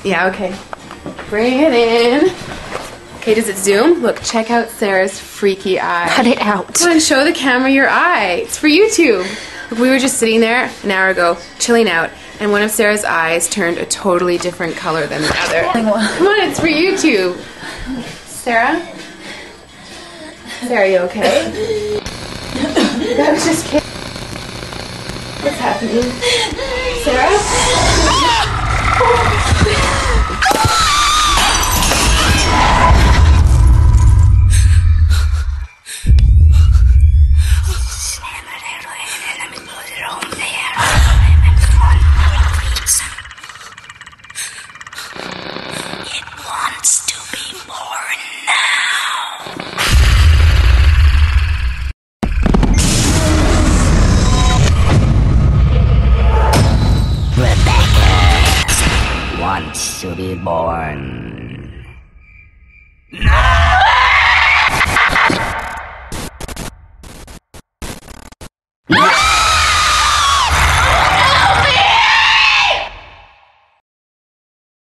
Yeah, okay. Bring it in. Okay, does it zoom? Look, check out Sarah's freaky eye. Cut it out. Come on, show the camera your eye. It's for YouTube. Look, we were just sitting there an hour ago, chilling out, and one of Sarah's eyes turned a totally different color than the other. Come on, it's for YouTube. Sarah? Sarah, are you okay? That was just kidding. What's happening? Sarah? It wants to be born now. Rebecca wants to be born. No!